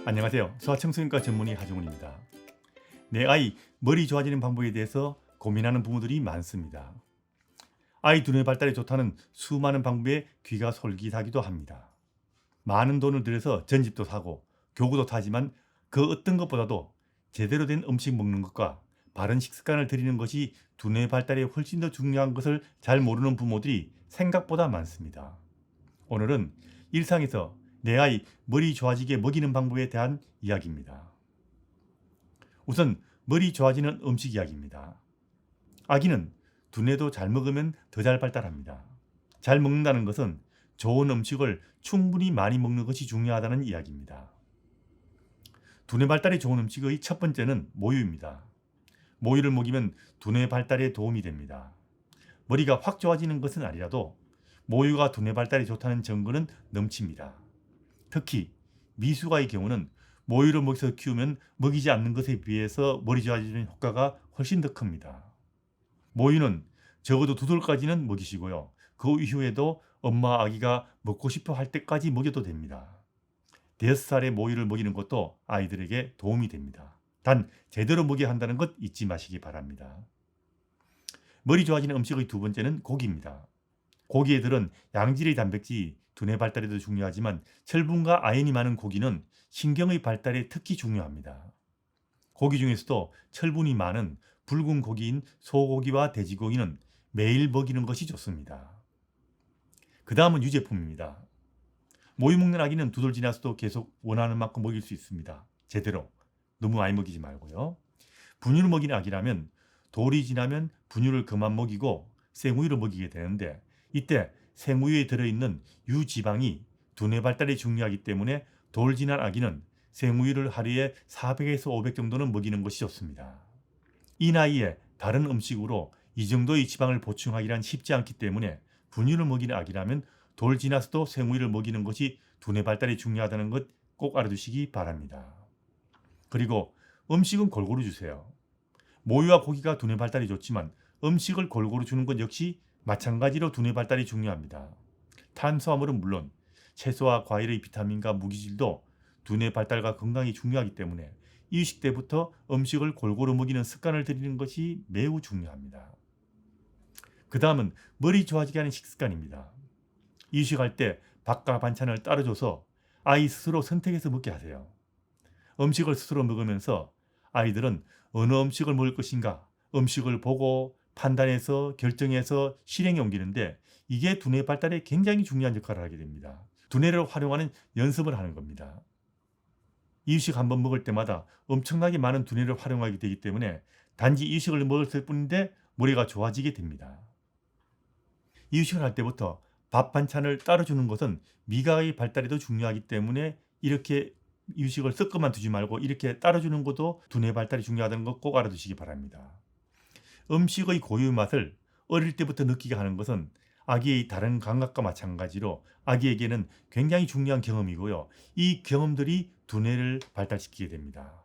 안녕하세요. 소아청소년과 전문의 하정훈입니다. 내 아이 머리 좋아지는 방법에 대해서 고민하는 부모들이 많습니다. 아이 두뇌 발달에 좋다는 수많은 방법에 귀가 솔깃하기도 합니다. 많은 돈을 들여서 전집도 사고 교구도 타지만 그 어떤 것보다도 제대로 된 음식 먹는 것과 바른 식습관을 들이는 것이 두뇌 발달에 훨씬 더 중요한 것을 잘 모르는 부모들이 생각보다 많습니다. 오늘은 일상에서 내 아이 머리 좋아지게 먹이는 방법에 대한 이야기입니다. 우선 머리 좋아지는 음식 이야기입니다. 아기는 두뇌도 잘 먹으면 더 잘 발달합니다. 잘 먹는다는 것은 좋은 음식을 충분히 많이 먹는 것이 중요하다는 이야기입니다. 두뇌 발달에 좋은 음식의 첫 번째는 모유입니다. 모유를 먹이면 두뇌 발달에 도움이 됩니다. 머리가 확 좋아지는 것은 아니라도 모유가 두뇌 발달에 좋다는 증거는 넘칩니다. 특히 미숙아의 경우는 모유를 먹여서 키우면 먹이지 않는 것에 비해서 머리 좋아지는 효과가 훨씬 더 큽니다. 모유는 적어도 2돌까지는 먹이시고요. 그 이후에도 엄마 아기가 먹고 싶어 할 때까지 먹여도 됩니다. 5살에 모유를 먹이는 것도 아이들에게 도움이 됩니다. 단 제대로 먹여야 한다는 것 잊지 마시기 바랍니다. 머리 좋아지는 음식의 두 번째는 고기입니다. 고기에 들은 양질의 단백질이 두뇌 발달에도 중요하지만 철분과 아연이 많은 고기는 신경의 발달에 특히 중요합니다. 고기 중에서도 철분이 많은 붉은 고기인 소고기와 돼지고기는 매일 먹이는 것이 좋습니다. 그 다음은 유제품입니다. 모유 먹는 아기는 2돌 지나서도 계속 원하는 만큼 먹일 수 있습니다. 제대로. 너무 많이 먹이지 말고요. 분유를 먹이는 아기라면 돌이 지나면 분유를 그만 먹이고 생우유를 먹이게 되는데 이때 생우유에 들어있는 유지방이 두뇌 발달에 중요하기 때문에 돌 지난 아기는 생우유를 하루에 400에서 500 정도는 먹이는 것이 좋습니다. 이 나이에 다른 음식으로 이 정도의 지방을 보충하기란 쉽지 않기 때문에 분유를 먹이는 아기라면 돌 지나서도 생우유를 먹이는 것이 두뇌 발달에 중요하다는 것 꼭 알아두시기 바랍니다. 그리고 음식은 골고루 주세요. 모유와 고기가 두뇌 발달이 좋지만 음식을 골고루 주는 것 역시 마찬가지로 두뇌 발달이 중요합니다. 탄수화물은 물론 채소와 과일의 비타민과 무기질도 두뇌 발달과 건강이 중요하기 때문에 이유식 때부터 음식을 골고루 먹이는 습관을 들이는 것이 매우 중요합니다. 그 다음은 머리 좋아지게 하는 식습관입니다. 이유식할 때 밥과 반찬을 따로 줘서 아이 스스로 선택해서 먹게 하세요. 음식을 스스로 먹으면서 아이들은 어느 음식을 먹을 것인가 음식을 보고 판단해서 결정해서 실행에 옮기는데 이게 두뇌 발달에 굉장히 중요한 역할을 하게 됩니다. 두뇌를 활용하는 연습을 하는 겁니다. 이유식 한번 먹을 때마다 엄청나게 많은 두뇌를 활용하게 되기 때문에 단지 이유식을 먹을 뿐인데 머리가 좋아지게 됩니다. 이유식을 할 때부터 밥 반찬을 따로 주는 것은 미각의 발달에도 중요하기 때문에 이렇게 이유식을 섞어만 두지 말고 이렇게 따로 주는 것도 두뇌 발달이 중요하다는 것 꼭 알아두시기 바랍니다. 음식의 고유의 맛을 어릴 때부터 느끼게 하는 것은 아기의 다른 감각과 마찬가지로 아기에게는 굉장히 중요한 경험이고요. 이 경험들이 두뇌를 발달시키게 됩니다.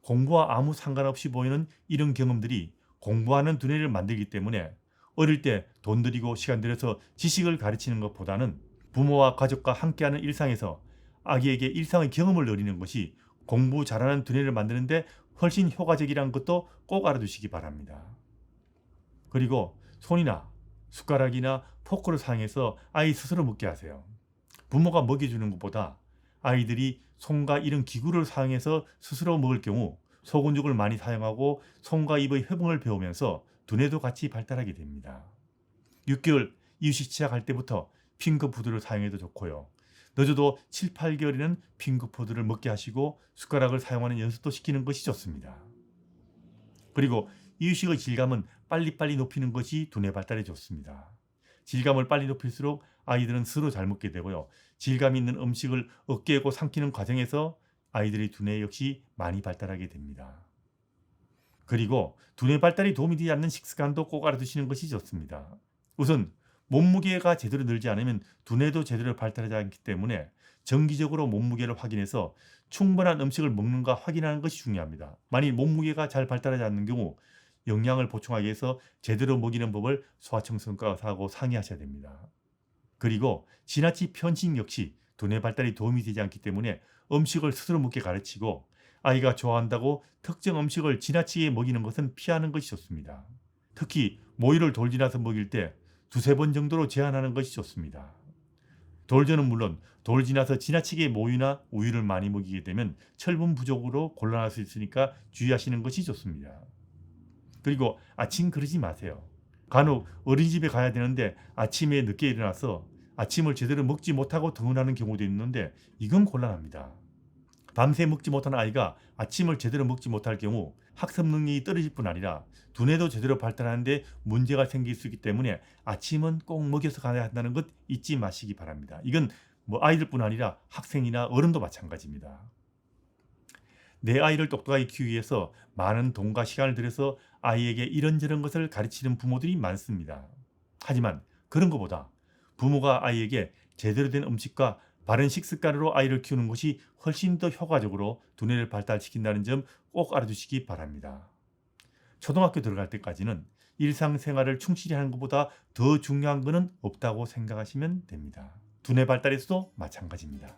공부와 아무 상관없이 보이는 이런 경험들이 공부하는 두뇌를 만들기 때문에 어릴 때 돈 들이고 시간 들여서 지식을 가르치는 것보다는 부모와 가족과 함께하는 일상에서 아기에게 일상의 경험을 누리는 것이 공부 잘하는 두뇌를 만드는데 훨씬 효과적이라는 것도 꼭 알아두시기 바랍니다. 그리고 손이나 숟가락이나 포크를 사용해서 아이 스스로 먹게 하세요. 부모가 먹여주는 것보다 아이들이 손과 이런 기구를 사용해서 스스로 먹을 경우 소근육을 많이 사용하고 손과 입의 회복을 배우면서 두뇌도 같이 발달하게 됩니다. 6개월 이유식 시작할 때부터 핑거푸드를 사용해도 좋고요. 늦어도 7, 8개월에는 핑거푸드를 먹게 하시고 숟가락을 사용하는 연습도 시키는 것이 좋습니다. 그리고 이유식의 질감은 빨리빨리 높이는 것이 두뇌 발달에 좋습니다. 질감을 빨리 높일수록 아이들은 스스로 잘 먹게 되고요. 질감 있는 음식을 어깨고 삼키는 과정에서 아이들의 두뇌 역시 많이 발달하게 됩니다. 그리고 두뇌 발달에 도움이 되지 않는 식습관도 꼭 알아두시는 것이 좋습니다. 우선 몸무게가 제대로 늘지 않으면 두뇌도 제대로 발달하지 않기 때문에 정기적으로 몸무게를 확인해서 충분한 음식을 먹는가 확인하는 것이 중요합니다. 만일 몸무게가 잘 발달하지 않는 경우 영양을 보충하기 위해서 제대로 먹이는 법을 소아청소년과하고 상의하셔야 됩니다. 그리고 지나치 편식 역시 두뇌 발달에 도움이 되지 않기 때문에 음식을 스스로 먹게 가르치고 아이가 좋아한다고 특정 음식을 지나치게 먹이는 것은 피하는 것이 좋습니다. 특히 모유를 돌지나서 먹일 때 두세 번 정도로 제한하는 것이 좋습니다. 돌전은 물론 돌지나서 지나치게 모유나 우유를 많이 먹이게 되면 철분 부족으로 곤란할 수 있으니까 주의하시는 것이 좋습니다. 그리고 아침 그러지 마세요. 간혹 어린이집에 가야 되는데 아침에 늦게 일어나서 아침을 제대로 먹지 못하고 등원하는 경우도 있는데 이건 곤란합니다. 밤새 먹지 못한 아이가 아침을 제대로 먹지 못할 경우 학습 능력이 떨어질 뿐 아니라 두뇌도 제대로 발달하는데 문제가 생길 수 있기 때문에 아침은 꼭 먹여서 가야 한다는 것 잊지 마시기 바랍니다. 이건 아이들뿐 아니라 학생이나 어른도 마찬가지입니다. 내 아이를 똑똑하게 키우기 위해서 많은 돈과 시간을 들여서 아이에게 이런저런 것을 가르치는 부모들이 많습니다. 하지만 그런 것보다 부모가 아이에게 제대로 된 음식과 바른 식습관으로 아이를 키우는 것이 훨씬 더 효과적으로 두뇌를 발달시킨다는 점 꼭 알아두시기 바랍니다. 초등학교 들어갈 때까지는 일상생활을 충실히 하는 것보다 더 중요한 것은 없다고 생각하시면 됩니다. 두뇌 발달에서도 마찬가지입니다.